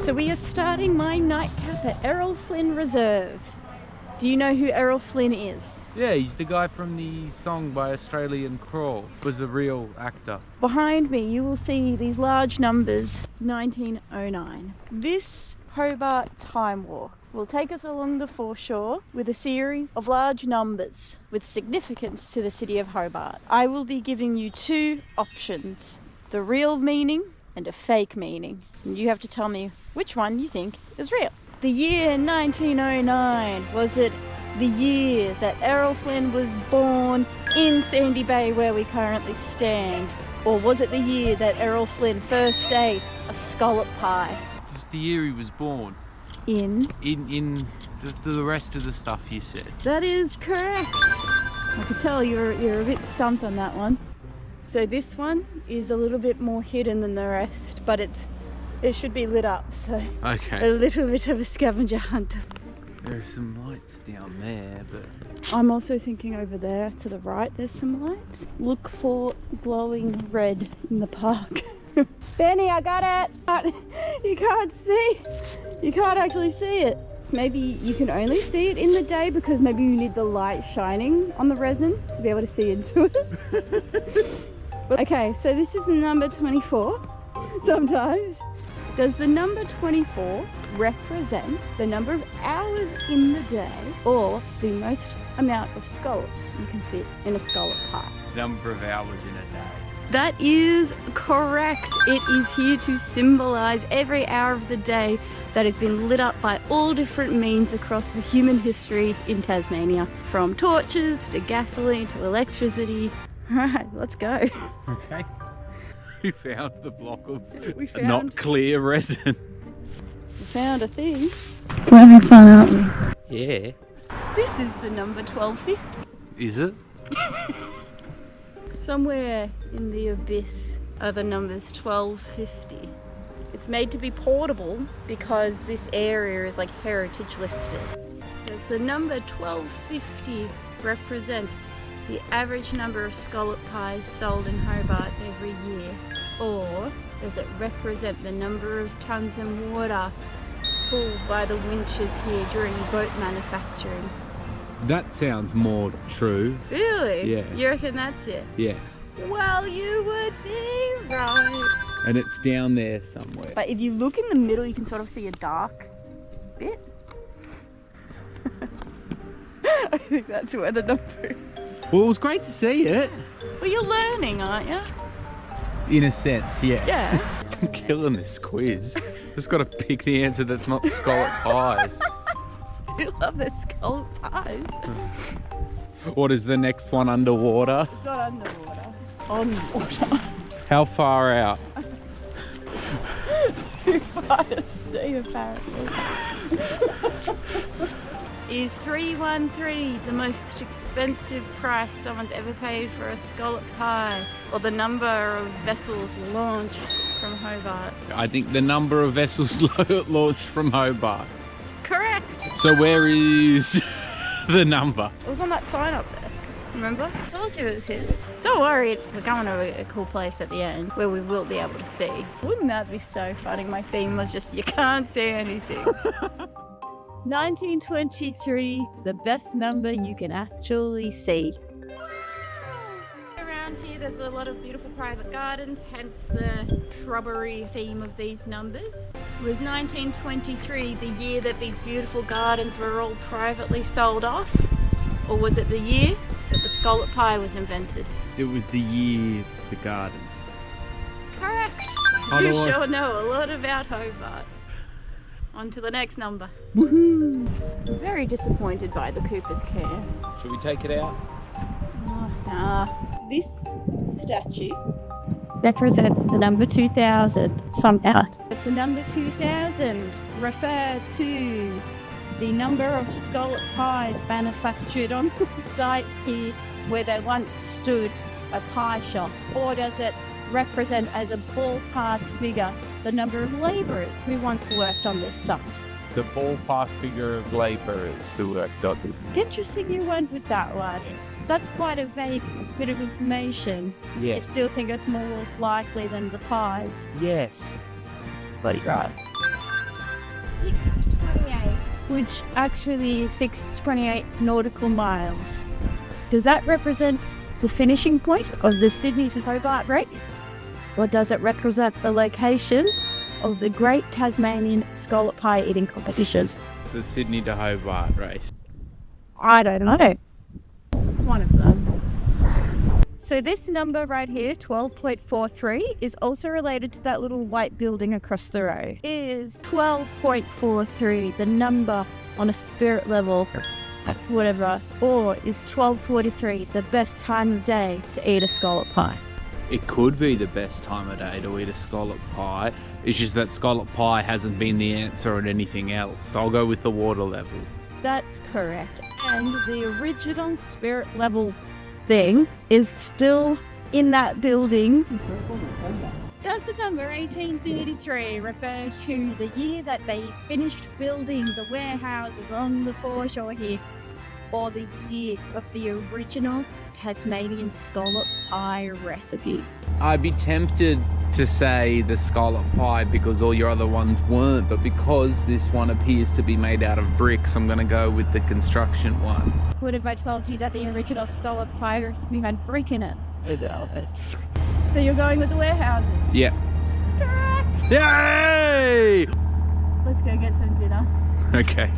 So we are starting my nightcap at Errol Flynn Reserve. Do you know who Errol Flynn is? Yeah, he's the guy from the song by Australian Crawl. Was a real actor. Behind me you will see these large numbers, 1909. This Hobart time walk will take us along the foreshore with a series of large numbers with significance to the city of Hobart. I will be giving you two options, the real meaning and a fake meaning. And you have to tell me which one you think is real. The year 1909, was it the year that Errol Flynn was born in Sandy Bay where we currently stand? Or was it the year that Errol Flynn first ate a scallop pie? It's the year he was born. In The rest of the stuff you said. That is correct. I could tell you're a bit stumped on that one. So this one is a little bit more hidden than the rest, but it should be lit up, so Okay. a little bit of a scavenger hunt. There are some lights down there, but... I'm also thinking over there to the right there's some lights. Look for glowing red in the park. Benny, I got it! You can't see. You can't actually see it. So maybe you can only see it in the day because maybe you need the light shining on the resin to be able to see into it. Okay, so this is the number 24 sometimes. Does the number 24 represent the number of hours in the day or the most amount of scallops you can fit in a scallop pie? Number of hours in a day. That is correct. It is here to symbolize every hour of the day that has been lit up by all different means across the human history in Tasmania, from torches to gasoline to electricity. Alright, let's go. Okay. We found the block of We not clear resin. found a thing. We're having fun, aren't we? Yeah. This is the number 1250. Is it? Somewhere in the abyss are the numbers 1250. It's made to be portable because this area is like heritage listed. Does the number 1250 represent the average number of scallop pies sold in Hobart every year? Or does it represent the number of tons of water pulled by the winches here during boat manufacturing? That sounds more true. Really? Yeah. You reckon that's it? Yes. Well, you would be right. And it's down there somewhere. But if you look in the middle, you can sort of see a dark bit. I think that's where the number is. Well, it was great to see it. Well, you're learning, aren't you? In a sense, yes. Yeah. I'm killing this quiz. Just got to pick the answer that's not scallop pies. Do you love the scallop pies? What is the next one underwater? It's not underwater. On water. How far out? Too far to see, apparently. Is 313 the most expensive price someone's ever paid for a scallop pie? Or the number of vessels launched from Hobart? I think the number of vessels launched from Hobart. Correct! So where is the number? It was on that sign up there. Remember? I told you it was here. Don't worry, we're going to a cool place at the end where we will be able to see. Wouldn't that be so funny? My theme was just, you can't see anything. 1923, the best number you can actually see. Around here there's a lot of beautiful private gardens, hence the shrubbery theme of these numbers. Was 1923 the year that these beautiful gardens were all privately sold off? Or was it the year that the scallop pie was invented? It was the year the gardens. Correct! You sure know a lot about Hobart. On to the next number. Woohoo! I'm very disappointed by the Cooper's care. Should we take it out? Oh, nah. This statue represents the number 2000 somehow. It's the number 2000 refer to the number of scallop pies manufactured on the site here where there once stood a pie shop? Or does it represent as a ballpark figure the number of labourers who once worked on this site? The ballpark figure of labourers who worked on it. Interesting you went with that one. So that's quite a vague bit of information. You Yes. still think it's more likely than the pies? Yes. Bloody right. 6:28, which actually is 6:28 nautical miles. Does that represent the finishing point of the Sydney to Hobart race? Or does it represent the location of the Great Tasmanian Scallop Pie Eating Competition? It's the Sydney to Hobart race. I don't know. It's one of them. So this number right here, 12.43, is also related to that little white building across the road. Is 12.43 the number on a spirit level, whatever, or is 12:43 the best time of day to eat a scallop pie? It could be the best time of day to eat a scallop pie. It's just that scallop pie hasn't been the answer at anything else. So I'll go with the water level. That's correct. And the original spirit level thing is still in that building. Does the number 1833 refer to the year that they finished building the warehouses on the foreshore here, or the year of the original Tasmanian scallop pie recipe? I'd be tempted to say the scallop pie because all your other ones weren't, but because this one appears to be made out of bricks, I'm going to go with the construction one. What if I told you that the original scallop pie recipe had brick in it? So you're going with the warehouses? Yeah. Correct! Yay! Let's go get some dinner. Okay.